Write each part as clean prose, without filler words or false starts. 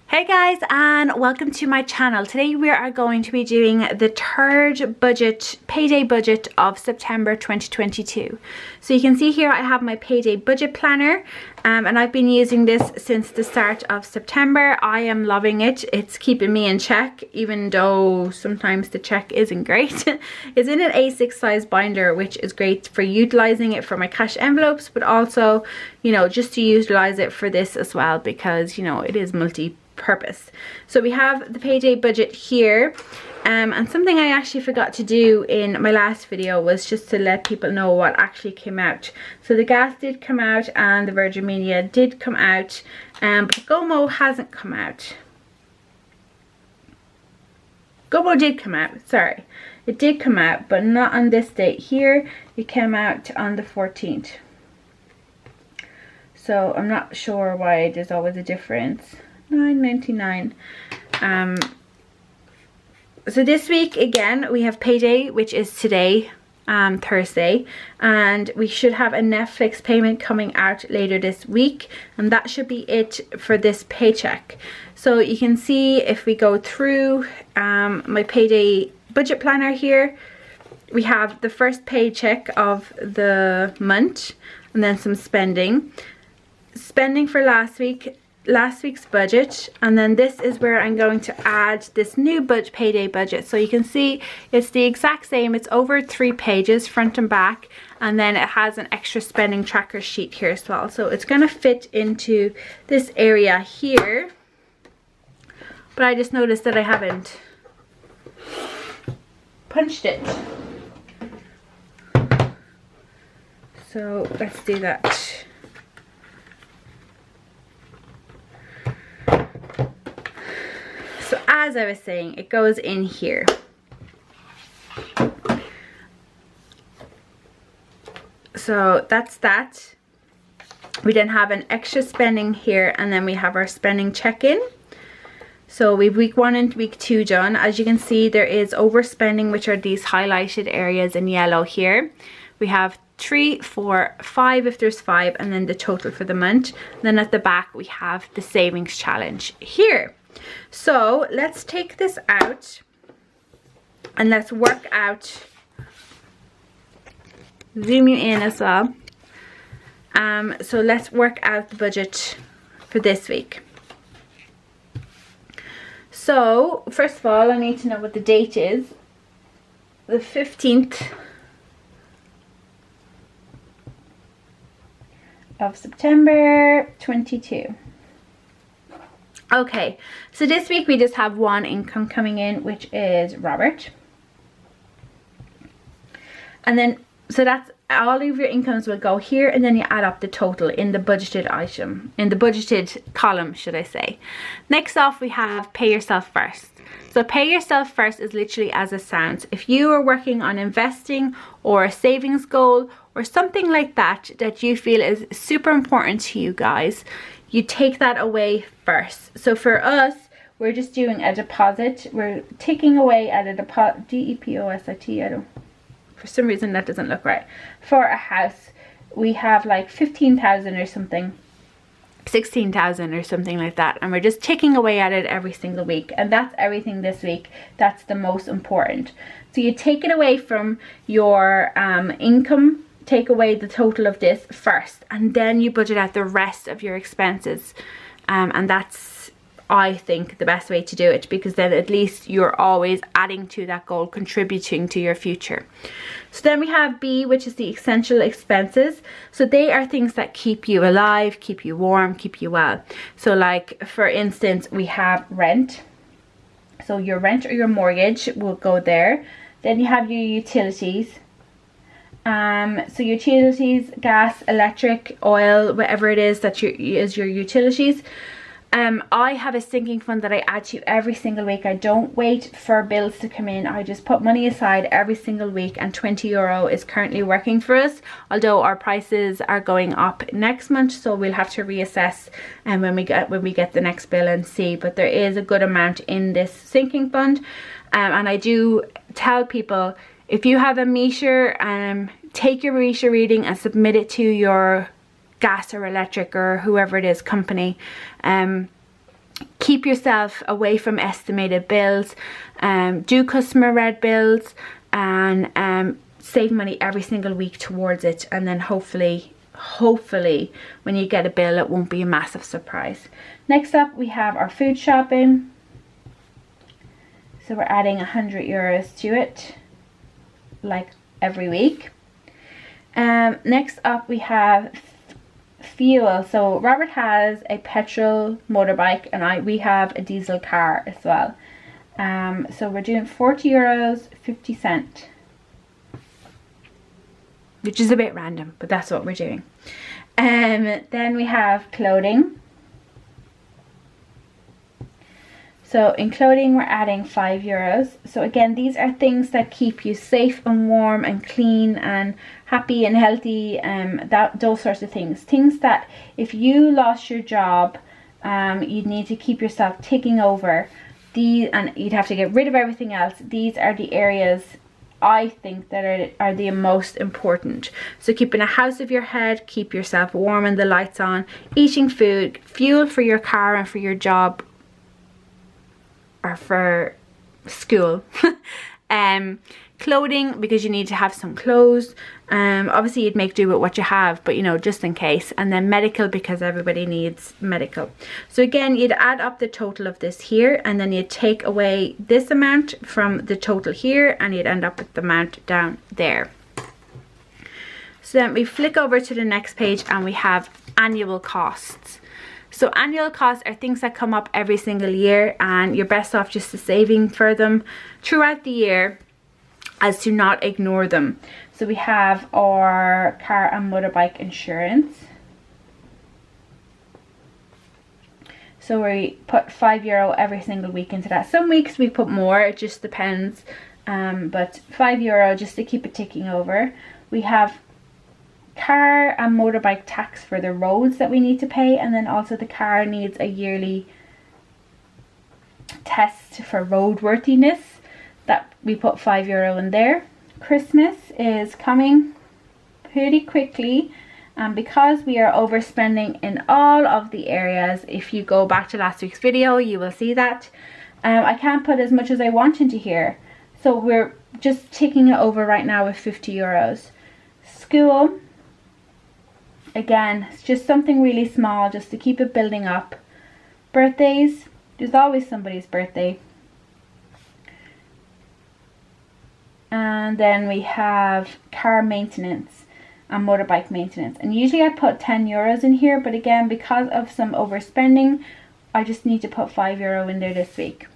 Hey guys, and welcome to my channel. Today we are going to be doing the third payday budget of September 2022. So you can see here I have my payday budget planner, and I've been using this since the start of September. I am loving it. It's keeping me in check, even though sometimes the check isn't great. It's in an A6 size binder, which is great for utilizing it for my cash envelopes, but also, you know, just to utilize it for this as well, because, you know, it is multi-purpose. So we have the payday budget here, and something I actually forgot to do in my last video was just to let people know what actually came out. So the gas did come out and the Virgin Media did come out, but Gomo hasn't come out. Gomo did come out, sorry. It did come out, but not on this date here. It came out on the 14th. So I'm not sure why there's always a difference. $9.99. So this week again we have payday, which is today, Thursday, and we should have a Netflix payment coming out later this week, and that should be it for this paycheck. So you can see if we go through my payday budget planner here, we have the first paycheck of the month and then some spending for last week's budget, and then this is where I'm going to add this new payday budget. So you can see it's the exact same. It's over 3 pages front and back, and then it has an extra spending tracker sheet here as well. So it's going to fit into this area here, but I just noticed that I haven't punched it. So let's do that. So as I was saying, it goes in here. So that's that. We then have an extra spending here, and then we have our spending check-in. So we've week 1 and week 2 done. As you can see, there is overspending, which are these highlighted areas in yellow here. We have 3, 4, 5 if there's 5, and then the total for the month. Then at the back we have the savings challenge here. So let's take this out and let's work out, zoom you in as well. So let's work out the budget for this week. So first of all, I need to know what the date is. The 15th of September 22. Okay, so this week we just have one income coming in, which is Robert. And then, so that's all of your incomes will go here, and then you add up the total in the budgeted item, in the budgeted column, should I say. Next off, we have pay yourself first. So pay yourself first is literally as it sounds. If you are working on investing or a savings goal or something like that that you feel is super important to you guys, you take that away first. So for us, we're just doing a deposit. We're taking away at a deposit, D-E-P-O-S-I-T, I don't, for some reason that doesn't look right. For a house, we have like 15,000 or something, 16,000 or something like that, and we're just taking away at it every single week, and that's everything this week. That's the most important. So you take it away from your income, take away the total of this first, and then you budget out the rest of your expenses, and that's, I think, the best way to do it, because then at least you're always adding to that goal, contributing to your future. So then we have B, which is the essential expenses. So they are things that keep you alive, keep you warm, keep you well. So like, for instance, we have rent. So your rent or your mortgage will go there. Then you have your utilities. So utilities, gas, electric, oil, whatever it is that is your utilities. I have a sinking fund that I add to every single week. I don't wait for bills to come in. I just put money aside every single week, and €20 is currently working for us, although our prices are going up next month, so we'll have to reassess when we get the next bill and see. But there is a good amount in this sinking fund, and I do tell people, if you have a meter, take your meter reading and submit it to your gas or electric or whoever it is company, keep yourself away from estimated bills, do customer red bills, and save money every single week towards it, and then hopefully when you get a bill it won't be a massive surprise. Next up we have our food shopping. So we're adding €100 to it, like every week. Next up we have fuel. So Robert has a petrol motorbike and we have a diesel car as well. So we're doing €40.50, which is a bit random, but that's what we're doing. Then we have clothing. So in clothing we're adding €5. So again, these are things that keep you safe and warm and clean and happy and healthy, those sorts of things. Things that if you lost your job, you'd need to keep yourself ticking over. And you'd have to get rid of everything else. These are the areas I think that are the most important. So keeping a house over your head, keep yourself warm and the lights on, eating food, fuel for your car and for your job, or for school, clothing because you need to have some clothes, obviously you'd make do with what you have, but you know, just in case. And then medical because everybody needs medical. So again, you'd add up the total of this here, and then you'd take away this amount from the total here, and you'd end up with the amount down there. So then we flick over to the next page and we have annual costs. So annual costs are things that come up every single year, and you're best off just saving for them throughout the year as to not ignore them. So we have our car and motorbike insurance. So we put €5 every single week into that. Some weeks we put more, it just depends. But €5 just to keep it ticking over. We have car and motorbike tax for the roads that we need to pay, and then also the car needs a yearly test for roadworthiness that we put €5 in there. Christmas is coming pretty quickly, and because we are overspending in all of the areas, if you go back to last week's video you will see that I can't put as much as I want into here, so we're just ticking it over right now with €50. School, again, it's just something really small just to keep it building up. Birthdays, there's always somebody's birthday. And then we have car maintenance and motorbike maintenance. And usually I put €10 in here, but again, because of some overspending, I just need to put €5 in there this week.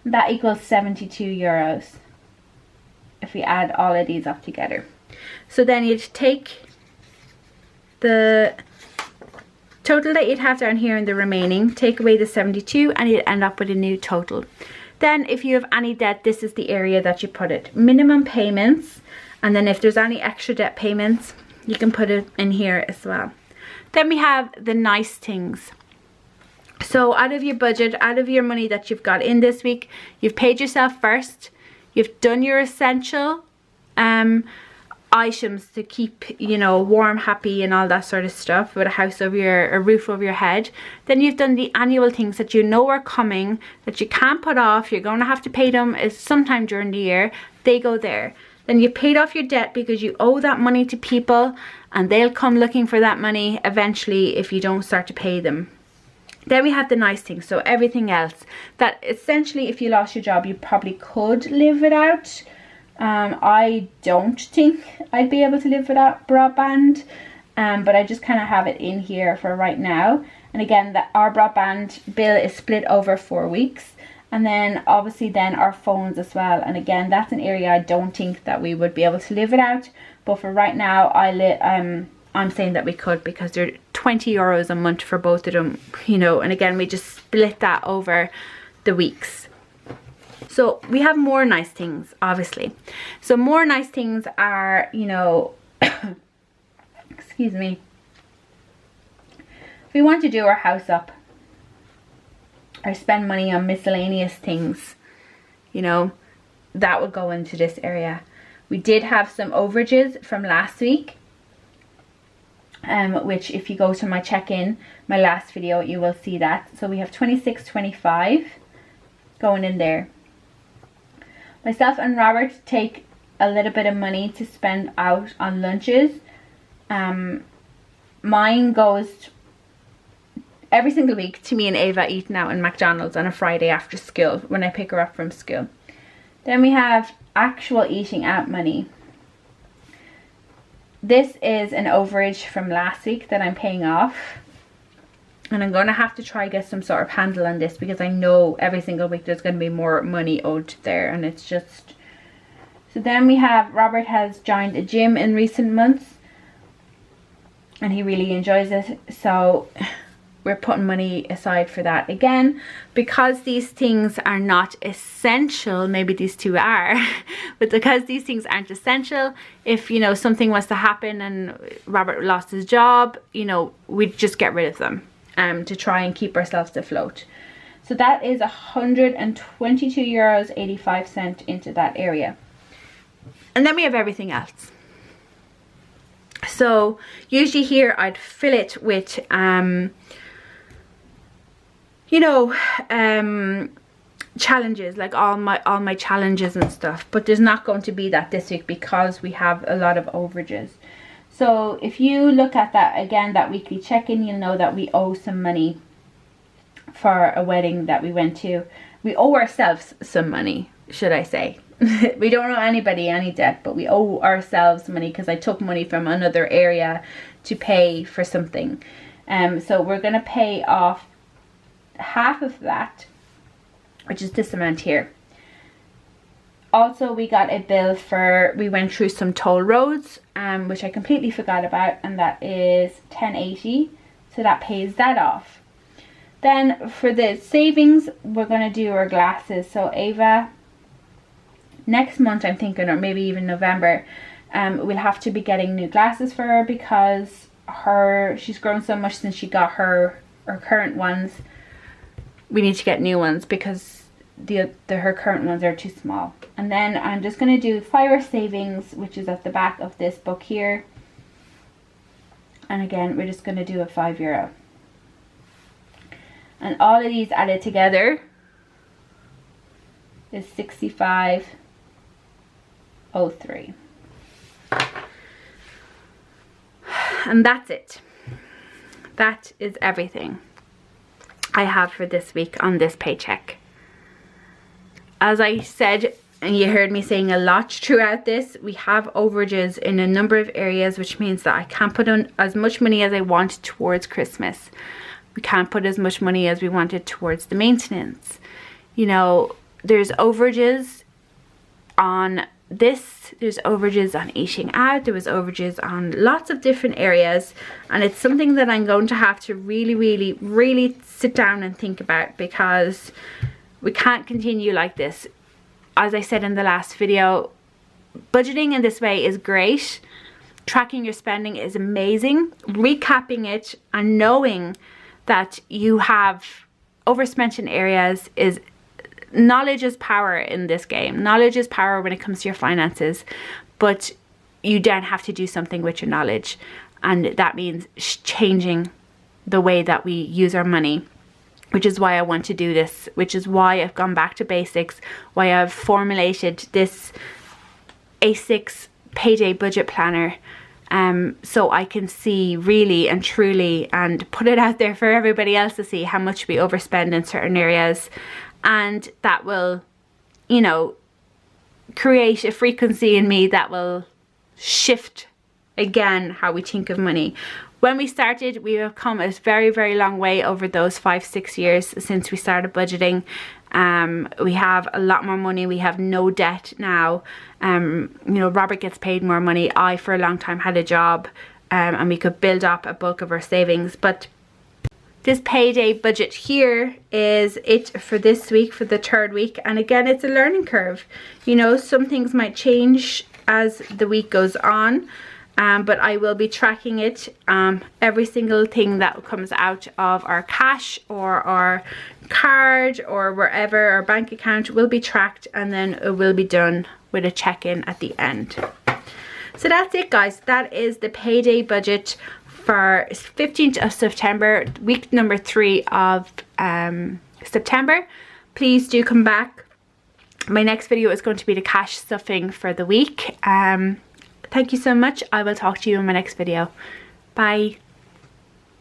That equals €72 if we add all of these up together. So then you'd take the total that you'd have down here in the remaining, take away the 72, and you'd end up with a new total. Then if you have any debt, this is the area that you put it. Minimum payments, and then if there's any extra debt payments, you can put it in here as well. Then we have the nice things. So out of your budget, out of your money that you've got in this week, you've paid yourself first, you've done your essential items to keep, you know, warm, happy and all that sort of stuff, with a roof over your head. Then you've done the annual things that you know are coming, that you can't put off, you're going to have to pay them sometime during the year, they go there. Then you paid off your debt because you owe that money to people, and they'll come looking for that money eventually if you don't start to pay them. Then we have the nice things, so everything else that essentially if you lost your job you probably could live without. I don't think I'd be able to live without broadband, but I just kind of have it in here for right now. And again, our broadband bill is split over 4 weeks, and then obviously then our phones as well. And again, that's an area I don't think that we would be able to live without, but for right now I'm saying that we could, because they're €20 a month for both of them, you know. And again, we just split that over the weeks. So we have more nice things, obviously. So more nice things are, you know, excuse me, if we want to do our house up or spend money on miscellaneous things, you know, that would go into this area. We did have some overages from last week. which if you go to my check-in, my last video, you will see that. So we have 26.25 going in there. Myself and Robert take a little bit of money to spend out on lunches. Mine goes every single week to me and Ava eating out in McDonald's on a Friday after school when I pick her up from school. Then we have actual eating out money. This is an overage from last week that I'm paying off. And I'm going to have to try get some sort of handle on this, because I know every single week there's going to be more money owed there, and it's just... So then we have, Robert has joined a gym in recent months and he really enjoys it, so we're putting money aside for that again, because these things are not essential. Maybe these two are, but because these things aren't essential, if, you know, something was to happen and Robert lost his job, you know, we'd just get rid of them to try and keep ourselves afloat. So that is €122.85 into that area. And then we have everything else. So usually here I'd fill it with you know, challenges, like all my challenges and stuff, but there's not going to be that this week because we have a lot of overages. So if you look at that again, that weekly check-in, you'll know that we owe some money for a wedding that we went to. We owe ourselves some money, should I say. We don't owe anybody any debt, but we owe ourselves money because I took money from another area to pay for something. So we're going to pay off half of that, which is this amount here. Also, we got a bill for, we went through some toll roads, which I completely forgot about, and that is $10.80. So that pays that off. Then for the savings, we're going to do our glasses. So Ava, next month I'm thinking, or maybe even November, we'll have to be getting new glasses for her, because she's grown so much since she got her current ones. We need to get new ones because her current ones are too small. And then I'm just going to do fire savings, which is at the back of this book here. And again, we're just going to do a €5. And all of these added together is 65.03. And that's it. That is everything I have for this week on this paycheck. As I said, and you heard me saying a lot throughout this, we have overages in a number of areas, which means that I can't put on as much money as I want towards Christmas. We can't put as much money as we wanted towards the maintenance. You know, there's overages on this, there's overages on eating out, there was overages on lots of different areas, and it's something that I'm going to have to really sit down and think about, because we can't continue like this. As I said in the last video, budgeting in this way is great. Tracking your spending is amazing. Recapping it and knowing that you have overspent in areas is... Knowledge is power in this game. Knowledge is power when it comes to your finances, but you then have to do something with your knowledge, and that means changing the way that we use our money, which is why I want to do this, which is why I've gone back to basics, why I've formulated this A6 payday budget planner, so I can see really and truly and put it out there for everybody else to see how much we overspend in certain areas. And that will, you know, create a frequency in me that will shift again how we think of money. When we started, we have come a very long way over those 5-6 years since we started budgeting. We have a lot more money. We have no debt now. You know, Robert gets paid more money. I for a long time had a job, and we could build up a bulk of our savings. But this payday budget here is it for this week, for the third week. And again, it's a learning curve. You know, some things might change as the week goes on, but I will be tracking it. Every single thing that comes out of our cash or our card or wherever, our bank account, will be tracked, and then it will be done with a check-in at the end. So that's it, guys. That is the payday budget for 15th of September, week number 3 of September. Please do come back. My next video is going to be the cash stuffing for the week. Thank you so much. I will talk to you in my next video. Bye.